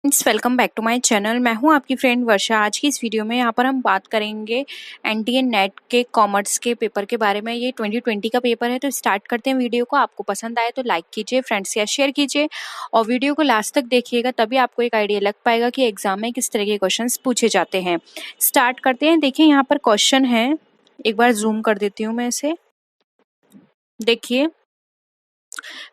Welcome back to my channel. मैं हूं आपकी फ्रेंड वर्षा। आज की इस वीडियो में यहाँ पर हम बात करेंगे एनटीए नेट के कॉमर्स के पेपर के बारे में। ये 2020 का पेपर है। तो स्टार्ट करते हैं वीडियो को। आपको पसंद आए तो लाइक कीजिए, फ्रेंड्स या शेयर कीजिए और वीडियो को लास्ट तक देखिएगा, तभी आपको एक आइडिया लग पाएगा कि एग्जाम में किस तरह के क्वेश्चन पूछे जाते हैं। स्टार्ट करते हैं। देखिए यहाँ पर क्वेश्चन है, एक बार जूम कर देती हूँ मैं इसे। देखिए,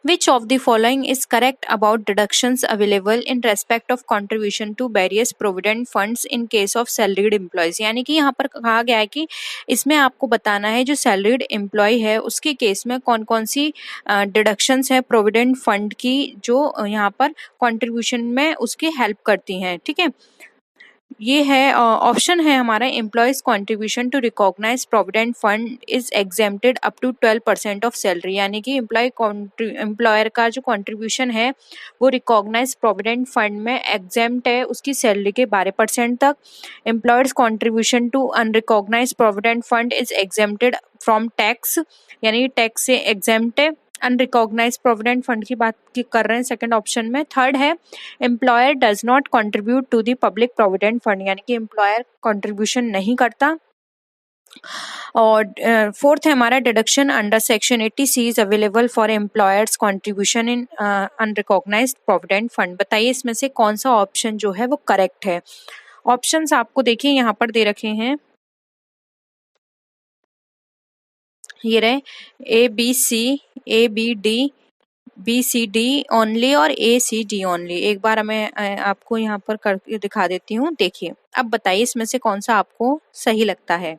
which of the following is correct about deductions available in respect of contribution to various provident funds in case of salaried employees। यानी कि यहाँ पर कहा गया है कि इसमें आपको बताना है जो सैलरीड एम्प्लॉय है उसके केस में कौन कौन सी डिडक्शंस है प्रोविडेंट फंड की, जो यहाँ पर कंट्रीब्यूशन में उसकी हेल्प करती हैं। ठीक है, ये है ऑप्शन है हमारा, employees contribution to recognise provident fund is exempted up to 12% of salary. यानी कि एम्प्लॉयर का जो कॉन्ट्रीब्यूशन है वो रिकॉग्नाइज प्रोविडेंट फंड में एग्जेम्प्ट है उसकी सैलरी के 12% तक। Employers contribution to unrecognise provident fund is exempted from tax, यानी टैक्स से एग्जेम्प्ट है। अनरिकॉग्नाइज प्रोविडेंट फंड की बात कर रहे हैं सेकंड ऑप्शन में। थर्ड है employer does not contribute to the public provident fund, यानी कि एम्प्लॉयर कंट्रीब्यूशन नहीं करता। और फोर्थ है हमारा deduction under section 80C is available for employers contribution in unrecognised provident fund. बताइए इसमें से कौन सा ऑप्शन जो है वो करेक्ट है। ऑप्शंस आपको देखिए यहाँ पर दे रखे हैं, ये रहे A B C D only और ACD ओनली। एक बार मैं आपको यहाँ पर करके दिखा देती हूँ। देखिए, अब बताइए इसमें से कौन सा आपको सही लगता है।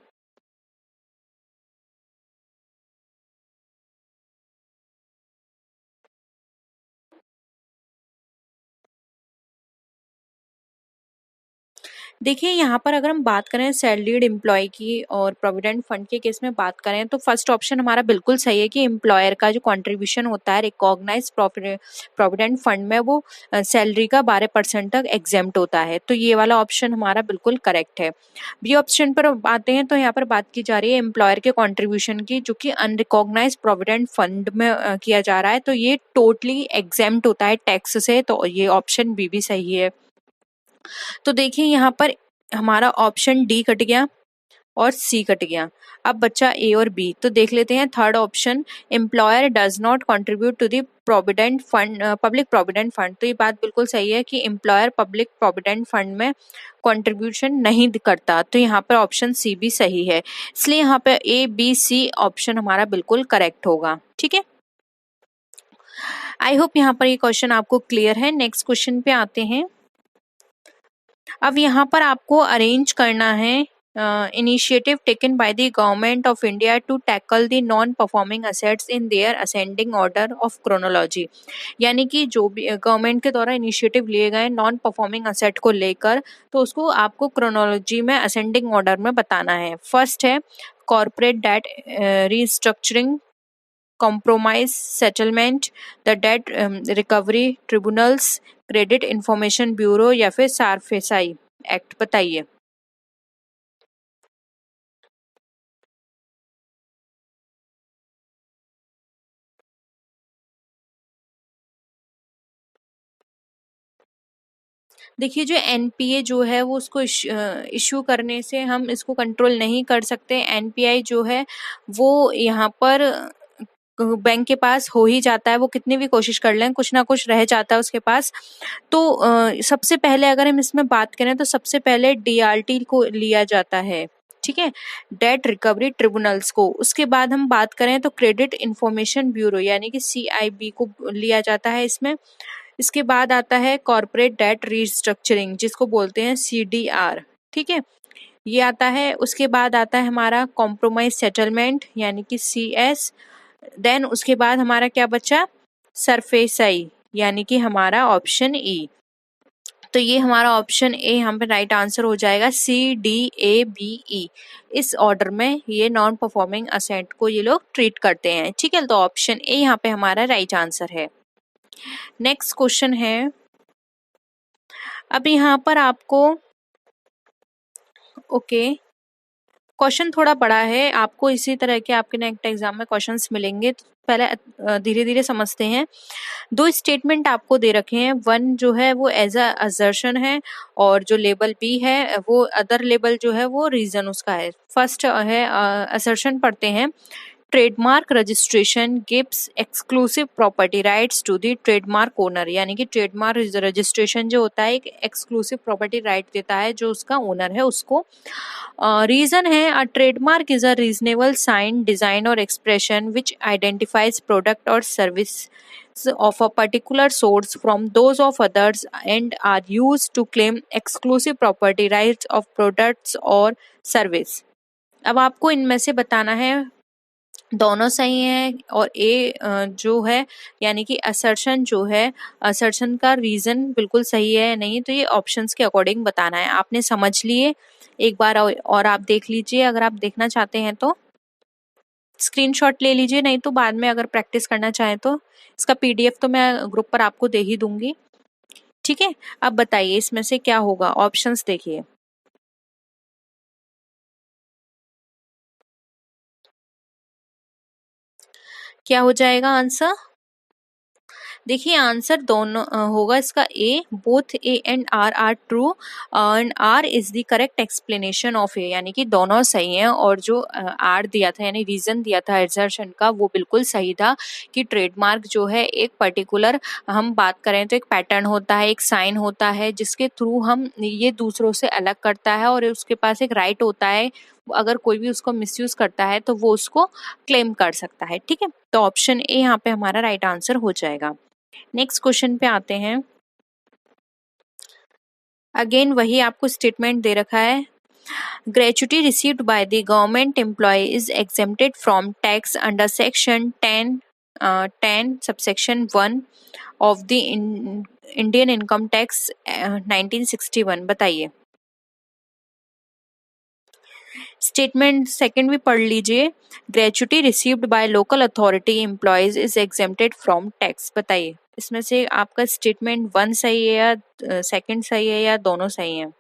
देखिए यहाँ पर अगर हम बात करें सैलरीड एम्प्लॉय की और प्रोविडेंट फंड के केस में बात करें तो फर्स्ट ऑप्शन हमारा बिल्कुल सही है कि एम्प्लॉयर का जो कंट्रीब्यूशन होता है रिकॉग्नाइज प्रोविडेंट फंड में वो सैलरी का 12% तक एग्जेम्प्ट होता है। तो ये वाला ऑप्शन हमारा बिल्कुल करेक्ट है। बी ऑप्शन पर आते हैं तो यहाँ पर बात की जा रही है एम्प्लॉयर के कॉन्ट्रीब्यूशन की, जो कि अनरिकॉग्नाइज प्रोविडेंट फंड में किया जा रहा है, तो ये टोटली एग्जेम्प्ट होता है टैक्स से। तो ये ऑप्शन बी भी सही है। तो देखिए यहाँ पर हमारा ऑप्शन डी कट गया और सी कट गया। अब बच्चा ए और बी। तो देख लेते हैं third option, employer does not contribute to the provident fund public provident fund. तो ये बात बिल्कुल सही है कि एम्प्लॉयर पब्लिक प्रोविडेंट फंड में कंट्रीब्यूशन नहीं करता। तो यहाँ पर ऑप्शन सी भी सही है, इसलिए यहाँ पे ए बी सी ऑप्शन हमारा बिल्कुल करेक्ट होगा। ठीक है, आई होप यहाँ पर ये क्वेश्चन आपको क्लियर है। नेक्स्ट क्वेश्चन पे आते हैं। अब यहाँ पर आपको अरेंज करना है initiative taken by the government of India to tackle the non performing assets in their ascending order of chronology. यानी कि जो भी गवर्नमेंट के द्वारा इनिशिएटिव लिए गए नॉन परफॉर्मिंग असेट को लेकर, तो उसको आपको क्रोनोलॉजी में असेंडिंग ऑर्डर में बताना है। फर्स्ट है corporate debt restructuring, compromise settlement, the debt recovery tribunals, credit information bureau या फिर सारफेसाई एक्ट। बताइए। देखिए जो एनपीए जो है वो उसको इशू करने से हम इसको कंट्रोल नहीं कर सकते। एनपीआई जो है वो यहाँ पर बैंक के पास हो ही जाता है, वो कितनी भी कोशिश कर लें कुछ ना कुछ रह जाता है उसके पास। तो सबसे पहले अगर हम इसमें बात करें तो सबसे पहले डीआरटी को लिया जाता है, ठीक है, डेट रिकवरी ट्रिब्यूनल्स को। उसके बाद हम बात करें तो क्रेडिट इंफॉर्मेशन ब्यूरो यानी कि सीआईबी को लिया जाता है इसमें। इसके बाद आता है कॉर्पोरेट डेट रीस्ट्रक्चरिंग जिसको बोलते हैं सीडीआर, ठीक है, ये आता है। उसके बाद आता है हमारा कॉम्प्रोमाइज सेटलमेंट यानी कि सीएस। देन उसके बाद हमारा क्या बचा, सरफेसाई यानी कि हमारा ऑप्शन ई। तो ये हमारा ऑप्शन ए यहाँ पे राइट आंसर हो जाएगा, CDABE। इस ऑर्डर में ये नॉन परफॉर्मिंग असेट को ये लोग ट्रीट करते हैं। ठीक है, तो ऑप्शन ए यहाँ पे हमारा राइट आंसर है। नेक्स्ट क्वेश्चन है, अब यहाँ पर आपको ओके क्वेश्चन थोड़ा बड़ा है, आपको इसी तरह के आपके नेक्स्ट एग्जाम में क्वेश्चंस मिलेंगे। तो पहले धीरे धीरे समझते हैं। दो स्टेटमेंट आपको दे रखे हैं, वन जो है वो एज अ असर्शन है और जो लेबल बी है वो अदर लेबल जो है वो रीजन उसका है। फर्स्ट है असर्शन पढ़ते हैं। Trademark registration gives exclusive property rights to the trademark owner, यानी कि ट्रेडमार्क रजिस्ट्रेशन जो होता है एक एक्सक्लूसिव प्रॉपर्टी राइट देता है जो उसका ओनर है उसको। रीजन है a trademark is a reasonable sign design और एक्सप्रेशन विच आइडेंटिफाइज प्रोडक्ट और service of a particular source from those of others and are used to claim exclusive property rights of products or service। अब आपको इनमें से बताना है दोनों सही है और ए जो है यानी कि असर्शन जो है असर्शन का रीजन बिल्कुल सही है नहीं, तो ये ऑप्शंस के अकॉर्डिंग बताना है। आपने समझ लिए, एक बार और आप देख लीजिए, अगर आप देखना चाहते हैं तो स्क्रीनशॉट ले लीजिए, नहीं तो बाद में अगर प्रैक्टिस करना चाहें तो इसका पीडीएफ तो मैं ग्रुप पर आपको दे ही दूंगी। ठीक है, अब बताइए इसमें से क्या होगा, ऑप्शंस देखिए। क्या हो जाएगा आंसर? देखिए आंसर दोनों होगा इसका A, both A and R true and R is the correct explanation of A, यानी कि दोनों सही हैं और जो आर दिया था यानी रीजन दिया था एजर्शन का वो बिल्कुल सही था कि ट्रेडमार्क जो है एक पर्टिकुलर, हम बात करें तो एक पैटर्न होता है, एक साइन होता है जिसके थ्रू हम ये दूसरों से अलग करता है और उसके पास एक राइट होता है, अगर कोई भी उसको मिसयूज करता है तो वो उसको क्लेम कर सकता है। ठीक है, तो ऑप्शन ए यहाँ पे हमारा राइट आंसर हो जाएगा। नेक्स्ट क्वेश्चन पे आते हैं। अगेन वही आपको स्टेटमेंट दे रखा है। Gratuity received by the government employee is exempted from tax under section 10 subsection 1 of the Indian income tax 1961। बताइए। स्टेटमेंट सेकंड भी पढ़ लीजिए। Gratuity received by local authority employees is exempted from tax. बताइए इसमें से आपका स्टेटमेंट वन सही है या सेकंड सही है या दोनों सही है?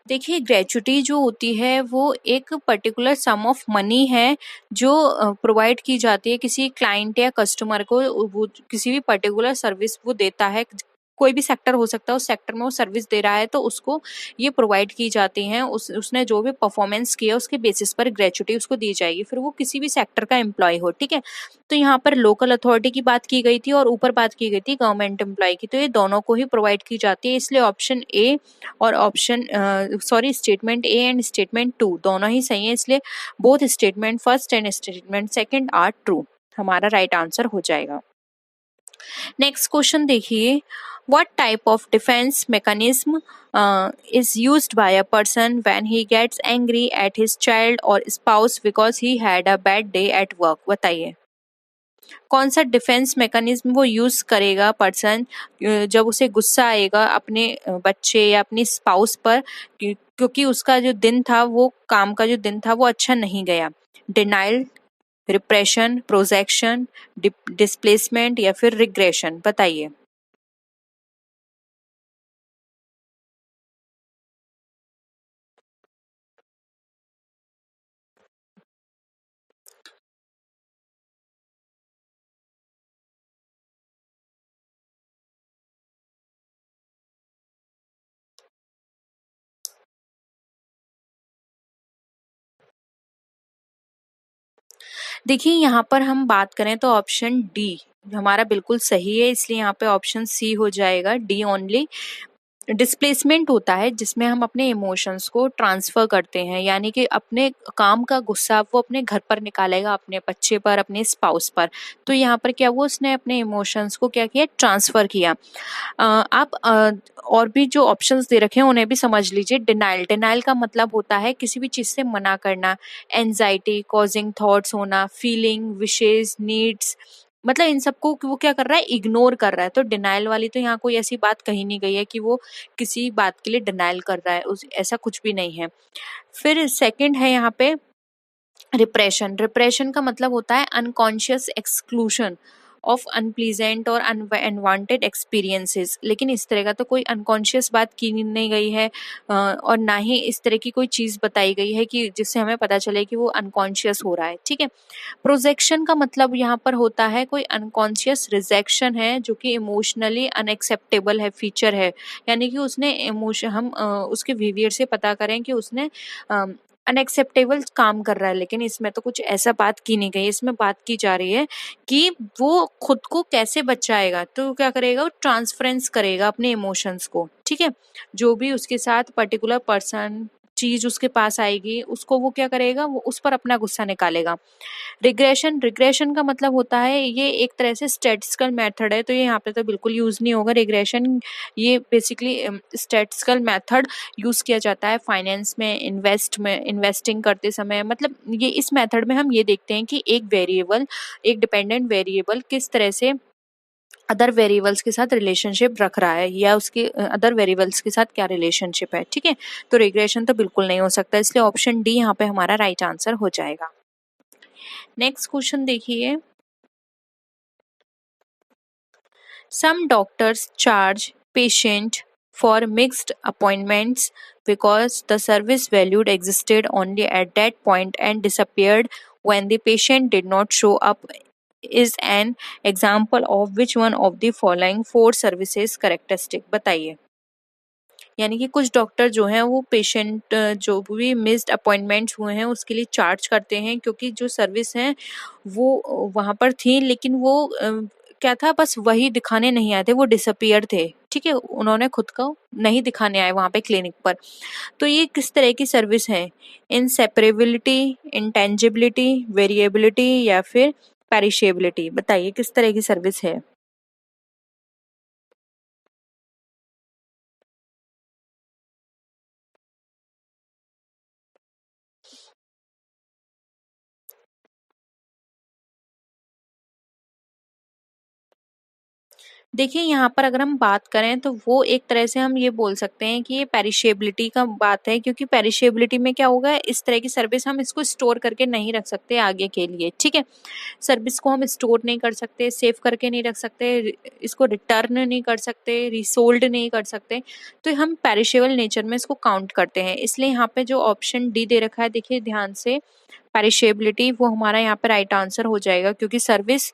देखिए ग्रेचुटी जो होती है वो एक पर्टिकुलर सम ऑफ मनी है जो प्रोवाइड की जाती है किसी क्लाइंट या कस्टमर को, वो किसी भी पर्टिकुलर सर्विस वो देता है, कोई भी सेक्टर हो सकता है, उस सेक्टर में वो सर्विस दे रहा है तो उसको ये प्रोवाइड की जाती हैं, उसने जो भी परफॉर्मेंस किया उसके बेसिस पर ग्रेचुटी उसको दी जाएगी, फिर वो किसी भी सेक्टर का एम्प्लॉय हो। ठीक है, तो यहाँ पर लोकल अथॉरिटी की बात की गई थी और ऊपर बात की गई थी गवर्नमेंट एम्प्लॉय की, तो ये दोनों को ही प्रोवाइड की जाती है, इसलिए ऑप्शन ए और option sorry statement A and statement two दोनों ही सही है, इसलिए both statement first and statement second are true, हमारा राइट आंसर हो जाएगा। नेक्स्ट क्वेश्चन देखिए। What type of defence mechanism is used by a person when he gets angry at his child or spouse because he had a bad day at work? बताइए कौन सा defence mechanism वो use करेगा person जब उसे गुस्सा आएगा अपने बच्चे या अपनी स्पाउस पर, क्योंकि उसका जो दिन था वो काम का जो दिन था वो अच्छा नहीं गया। डिनाइल, रिप्रेशन, प्रोजेक्शन, डिस्प्लेसमेंट या फिर रिग्रेशन? बताइए। देखिए यहाँ पर हम बात करें तो ऑप्शन डी हमारा बिल्कुल सही है, इसलिए यहाँ पे ऑप्शन सी हो जाएगा, डी ओनली। डिस्प्लेसमेंट होता है जिसमें हम अपने इमोशंस को ट्रांसफर करते हैं, यानी कि अपने काम का गुस्सा वो अपने घर पर निकालेगा, अपने बच्चे पर, अपने स्पाउस पर, तो यहाँ पर क्या हुआ उसने अपने इमोशंस को क्या किया, ट्रांसफर किया। आप और भी जो ऑप्शंस दे रखे हैं उन्हें भी समझ लीजिए। डिनाइल, डिनाइल का मतलब होता है किसी भी चीज से मना करना, एंजाइटी कॉजिंग थॉट्स होना, फीलिंग, विशेज, नीड्स मतलब इन सबको वो क्या कर रहा है, इग्नोर कर रहा है। तो डिनाइल वाली तो यहाँ कोई ऐसी बात कही नहीं गई है कि वो किसी बात के लिए डिनाइल कर रहा है, उस ऐसा कुछ भी नहीं है। फिर सेकंड है यहाँ पे रिप्रेशन। रिप्रेशन का मतलब होता है अनकॉन्शियस एक्सक्लूशन ऑफ अनप्लीजेंट और अनवांटेड एक्सपीरियंसेस। लेकिन इस तरह का तो कोई अनकॉन्शियस बात की नहीं गई है, और ना ही इस तरह की कोई चीज बताई गई है कि जिससे हमें पता चले कि वो अनकॉन्शियस हो रहा है। ठीक है। प्रोजेक्शन का मतलब यहाँ पर होता है कोई अनकॉन्शियस रिजेक्शन है जो कि इमोशनली अनएक्सेप्टेबल है, फीचर है। यानी कि उसने इमोशन, हम उसके बिहेवियर से पता करें कि उसने अनएक्सेप्टेबल काम कर रहा है। लेकिन इसमें तो कुछ ऐसा बात की नहीं गई, इसमें बात की जा रही है कि वो खुद को कैसे बचाएगा। तो क्या करेगा, वो ट्रांसफरेंस करेगा अपने इमोशंस को। ठीक है। जो भी उसके साथ पर्टिकुलर पर्सन, चीज उसके पास आएगी, उसको वो क्या करेगा, वो उस पर अपना गुस्सा निकालेगा। रिग्रेशन, रिग्रेशन का मतलब होता है ये एक तरह से स्टैटिस्टिकल मेथड है, तो ये यहाँ पे तो बिल्कुल यूज नहीं होगा रिग्रेशन। ये बेसिकली स्टैटिस्टिकल मेथड यूज किया जाता है फाइनेंस में, इन्वेस्टिंग करते समय। मतलब ये इस मेथड में हम ये देखते हैं कि एक वेरिएबल, एक डिपेंडेंट वेरिएबल किस तरह से अदर वेरिएबल्स के साथ रिलेशनशिप रख रहा है, या उसके अदर वेरिएबल्स के साथ क्या रिलेशनशिप है। ठीक है। तो रिग्रेशन तो बिल्कुल नहीं हो सकता, इसलिए ऑप्शन डी यहाँ पे हमारा राइट आंसर हो जाएगा। नेक्स्ट क्वेश्चन देखिए, some doctors charge patient for mixed appointments because the service valued existed only at that point and disappeared when the patient did not show up is an example of which one of the following four services characteristic। बताइए। यानी कि कुछ doctor जो हैं वो patient जो भी missed appointments हुए हैं उसके लिए चार्ज करते हैं, क्योंकि जो सर्विस है वो वहां पर थी, लेकिन वो क्या था, बस वही दिखाने नहीं आए थे, वो डिसअपियर थे। ठीक है। उन्होंने खुद को नहीं दिखाने आए वहां पे क्लिनिक पर। तो ये किस तरह की सर्विस है, इनसेपरेबिलिटी, इंटेंजिबिलिटी, वेरिएबिलिटी, या फिर पेरिशेबिलिटी। बताइए किस तरह की सर्विस है। देखिए यहाँ पर अगर हम बात करें तो वो एक तरह से हम ये बोल सकते हैं कि ये पेरिशेबिलिटी का बात है, क्योंकि पेरिशेबिलिटी में क्या होगा, इस तरह की सर्विस हम इसको स्टोर करके नहीं रख सकते आगे के लिए। ठीक है। सर्विस को हम स्टोर नहीं कर सकते, सेव करके नहीं रख सकते, इसको रिटर्न नहीं कर सकते, रिसोल्ड नहीं कर सकते। तो हम पेरिशेबल नेचर में इसको काउंट करते हैं। इसलिए यहाँ पे जो ऑप्शन डी दे रखा है, देखिए ध्यान से, पेरिशेबिलिटी, वो हमारा यहाँ पे राइट आंसर हो जाएगा। क्योंकि सर्विस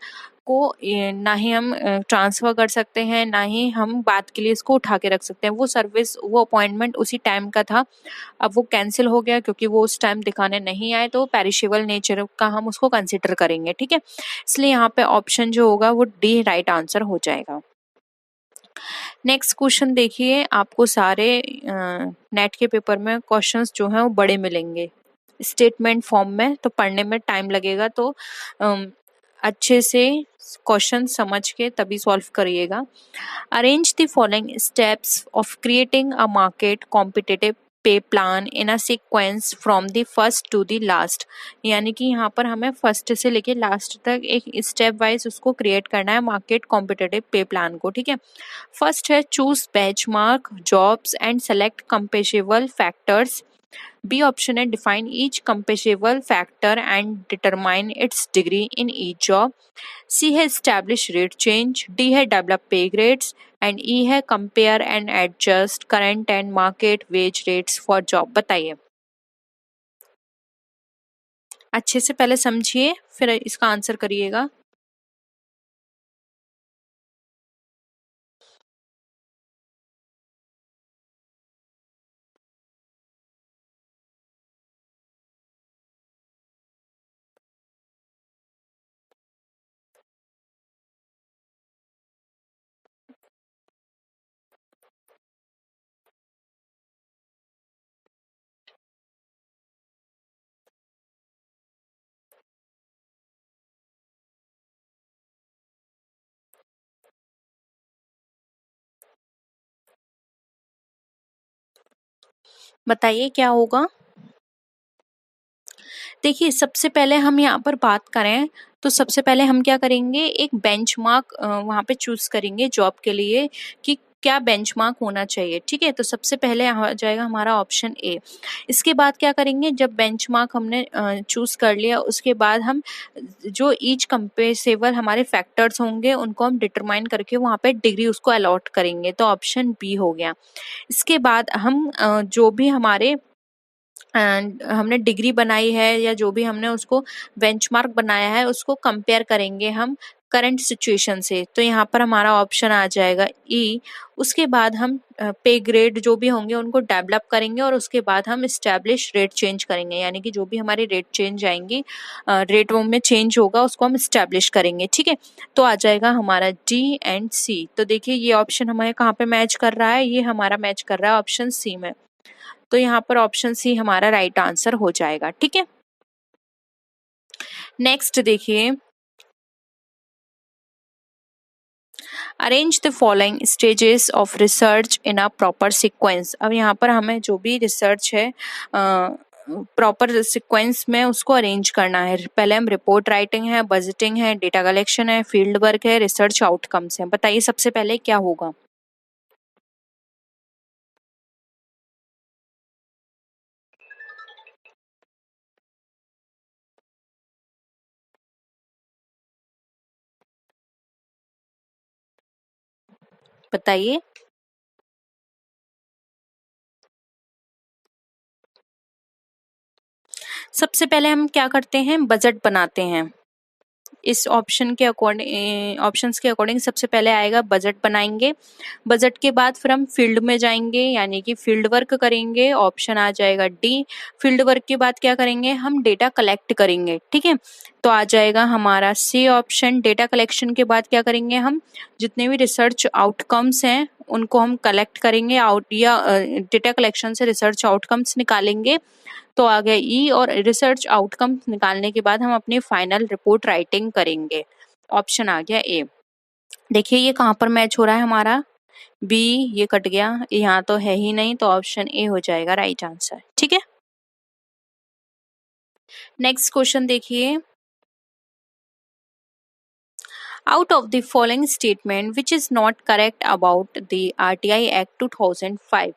को ना ही हम ट्रांसफर कर सकते हैं, ना ही हम बात के लिए इसको उठा के रख सकते हैं। वो सर्विस, वो अपॉइंटमेंट उसी टाइम का था, अब वो कैंसिल हो गया क्योंकि वो उस टाइम दिखाने नहीं आए, तो पेरिशेबल नेचर का हम उसको कंसिडर करेंगे। ठीक है। इसलिए यहाँ पे ऑप्शन जो होगा वो डी राइट आंसर हो जाएगा। नेक्स्ट क्वेश्चन देखिए, आपको सारे नेट के पेपर में क्वेश्चंस जो हैं वो बड़े मिलेंगे स्टेटमेंट फॉर्म में, तो पढ़ने में टाइम लगेगा। तो अच्छे से क्वेश्चन समझ के तभी सॉल्व करिएगा। Arrange the following steps of creating a market competitive pay plan in a sequence from the first to the last. यानी कि यहाँ पर हमें फर्स्ट से लेके लास्ट तक एक स्टेप वाइज उसको क्रिएट करना है, मार्केट कॉम्पिटिटिव पे प्लान को। ठीक है। फर्स्ट है choose benchmark jobs and select comparable factors. B option है define each comparable factor and determine its degree in each job. C है एस्टैब्लिश रेट चेंज। डी है develop pay grades. And E है compare and adjust current and market wage rates for job. बताइए। अच्छे से पहले समझिए फिर इसका आंसर करिएगा। बताइए क्या होगा। देखिए सबसे पहले हम यहाँ पर बात करें तो सबसे पहले हम क्या करेंगे, एक बेंचमार्क वहाँ पे चूज करेंगे जॉब के लिए कि क्या बेंचमार्क होना चाहिए। ठीक है, तो सबसे पहले आ जाएगा हमारा ऑप्शन ए। इसके बाद क्या करेंगे, जब बेंचमार्क हमने चूज कर लिया, उसके बाद हम जो ईच कंपेरेबल हमारे फैक्टर्स होंगे उनको हम डिटरमाइन करके वहाँ पे डिग्री उसको अलॉट करेंगे, तो ऑप्शन बी हो गया। इसके बाद हम जो भी हमारे हमने डिग्री बनाई है या जो भी हमने उसको बेंचमार्क बनाया है उसको कंपेयर करेंगे हम करंट सिचुएशन से, तो यहाँ पर हमारा ऑप्शन आ जाएगा ई। उसके बाद हम पे ग्रेड जो भी होंगे उनको डेवलप करेंगे और उसके बाद हम स्टैब्लिश रेट चेंज करेंगे, यानी कि जो भी हमारी रेट चेंज आएंगी, रेट में चेंज होगा उसको हम स्टैब्लिश करेंगे। ठीक है, तो आ जाएगा हमारा डी एंड सी। तो देखिए ये ऑप्शन हमारे कहाँ पे मैच कर रहा है, ये हमारा मैच कर रहा है ऑप्शन सी में, तो यहाँ पर ऑप्शन सी हमारा राइट आंसर हो जाएगा। ठीक है, नेक्स्ट देखिए, arrange the following stages of research in a proper sequence. अब यहाँ पर हमें जो भी रिसर्च है प्रॉपर सीक्वेंस में उसको अरेंज करना है। पहले हम रिपोर्ट राइटिंग है, बजटिंग है, डेटा कलेक्शन है, फील्ड वर्क है, रिसर्च आउटकम्स है। बताइए सबसे पहले क्या होगा। बताइए। सबसे पहले हम क्या करते हैं, बजट बनाते हैं। इस ऑप्शन के अकॉर्डिंग, ऑप्शंस के अकॉर्डिंग सबसे पहले आएगा बजट बनाएंगे। बजट के बाद फिर हम फील्ड में जाएंगे, यानी कि फील्ड वर्क करेंगे, ऑप्शन आ जाएगा डी। फील्ड वर्क के बाद क्या करेंगे, हम डेटा कलेक्ट करेंगे। ठीक है, तो आ जाएगा हमारा सी ऑप्शन। डेटा कलेक्शन के बाद क्या करेंगे, हम जितने भी रिसर्च आउटकम्स हैं उनको हम कलेक्ट करेंगे आउट, या डेटा कलेक्शन से रिसर्च आउटकम्स निकालेंगे, तो आ गया ई। और रिसर्च आउटकम निकालने के बाद हम अपनी फाइनल रिपोर्ट राइटिंग करेंगे, ऑप्शन आ गया ए। देखिए ये कहाँ पर मैच हो रहा है हमारा, बी। ये कट गया, यहाँ तो है ही नहीं, तो ऑप्शन ए हो जाएगा राइट आंसर। ठीक है, नेक्स्ट क्वेश्चन देखिए, out of the following statement which is not correct about the RTI act 2005।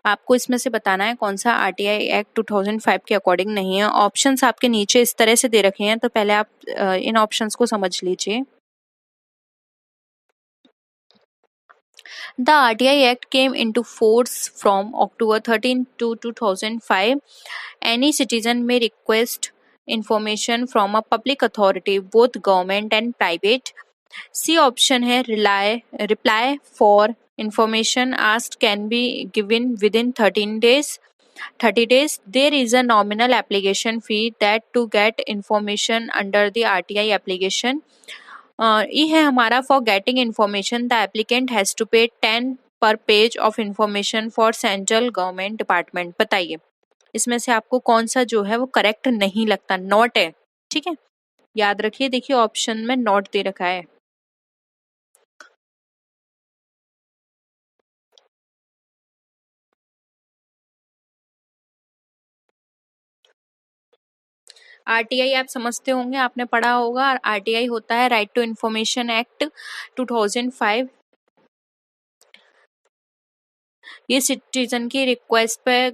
आपको इसमें से बताना है कौन सा आरटीआई एक्ट 2005 के अकॉर्डिंग नहीं है। ऑप्शंस आपके नीचे इस तरह से दे रखे हैं, तो पहले आप इन ऑप्शंस को समझ लीजिए। The RTI Act came into force from October 13 to 2005. Any citizen may request information from a public authority, both government and private. C option है reply for information asked can be given within 13 days. 30 days. There is a nominal application fee that to get information under the RTI application. ये है हमारा for getting information the applicant has to pay 10 per page of information for central government department. बताइए इसमें से आपको कौन सा जो है वो करेक्ट नहीं लगता, नॉट है। ठीक है, याद रखिए, देखिए ऑप्शन में नॉट दे रखा है। आरटीआई आप समझते होंगे, आपने पढ़ा होगा। आरटीआई होता है राइट टू इंफॉर्मेशन एक्ट 2005। ये सिटीजन की रिक्वेस्ट पे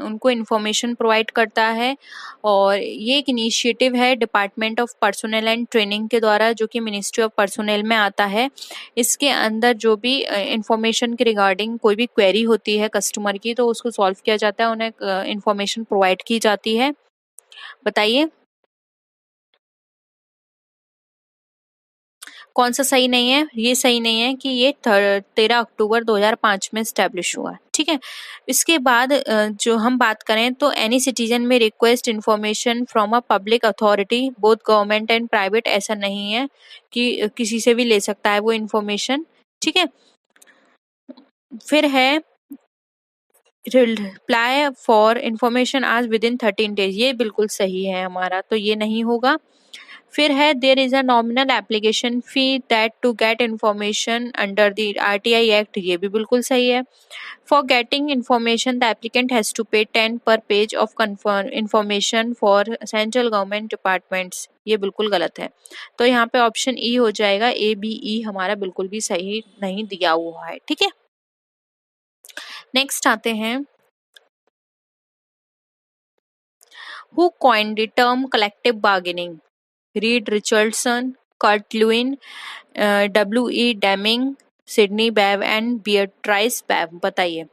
उनको इन्फॉर्मेशन प्रोवाइड करता है, और ये एक इनिशिएटिव है department of personnel and training के द्वारा, जो कि मिनिस्ट्री ऑफ पर्सोनल में आता है। इसके अंदर जो भी इंफॉर्मेशन के रिगार्डिंग कोई भी क्वेरी होती है कस्टमर की, तो उसको सॉल्व किया जाता है, उन्हें इंफॉर्मेशन प्रोवाइड की जाती है। बताइए कौन सा सही नहीं है। ये सही नहीं है कि ये 13 अक्टूबर 2005 में स्टैब्लिश हुआ। ठीक है, इसके बाद जो हम बात करें तो एनी सिटीजन में request information from a public authority both government and private, ऐसा नहीं है कि किसी से भी ले सकता है वो इन्फॉर्मेशन। ठीक है, फिर है रिप्लाई फॉर इंफॉर्मेशन आज विद इन 13 डेज, ये बिल्कुल सही है हमारा, तो ये नहीं होगा। फिर है there is a nominal application fee that to get information under the RTI act, ये भी बिल्कुल सही है। For getting information the applicant has to pay 10 per page of information for central government departments, ये बिल्कुल गलत है। तो यहाँ पे ऑप्शन ई हो जाएगा, ए बी ई हमारा बिल्कुल भी सही नहीं दिया हुआ है। ठीक है, नेक्स्ट आते हैं, who coined the term collective bargaining? Reed Richardson, Kurt Lewin, W E Deming, Sidney Webb and Beatrice Webb, बताइए।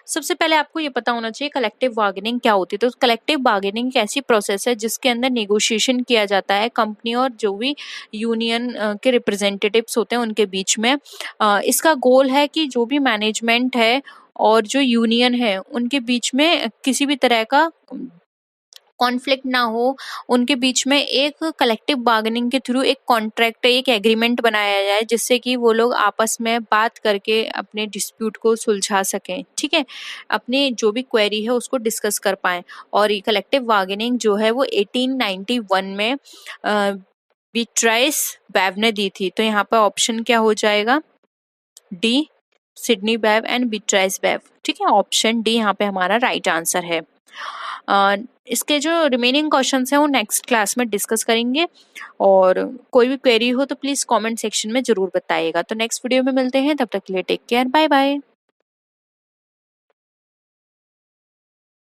सबसे पहले आपको ये पता होना चाहिए कलेक्टिव बार्गेनिंग क्या होती है। तो कलेक्टिव बार्गेनिंग एक ऐसी प्रोसेस है जिसके अंदर नेगोशिएशन किया जाता है कंपनी और जो भी यूनियन के रिप्रेजेंटेटिव्स होते हैं उनके बीच में। इसका गोल है कि जो भी मैनेजमेंट है और जो यूनियन है उनके बीच में किसी भी तरह का कॉन्फ्लिक्ट ना हो, उनके बीच में एक कलेक्टिव बार्गेनिंग के थ्रू एक कॉन्ट्रैक्ट, एक एग्रीमेंट बनाया जाए जिससे कि वो लोग आपस में बात करके अपने डिस्प्यूट को सुलझा सकें। ठीक है, अपनी जो भी क्वेरी है उसको डिस्कस कर पाएं। और ये कलेक्टिव बार्गेनिंग जो है वो 1891 में बीट्राइस बैव ने दी थी। तो यहाँ पर ऑप्शन क्या हो जाएगा, डी, सिडनी बैव एंड बीट्राइस बैव। ठीक है, ऑप्शन डी यहाँ पे हमारा राइट आंसर है। इसके जो रिमेनिंग क्वेश्चंस हैं वो नेक्स्ट क्लास में डिस्कस करेंगे, और कोई भी क्वेरी हो तो प्लीज कमेंट सेक्शन में जरूर बताइएगा। तो नेक्स्ट वीडियो में मिलते हैं, तब तक के लिए टेक केयर, बाय बाय।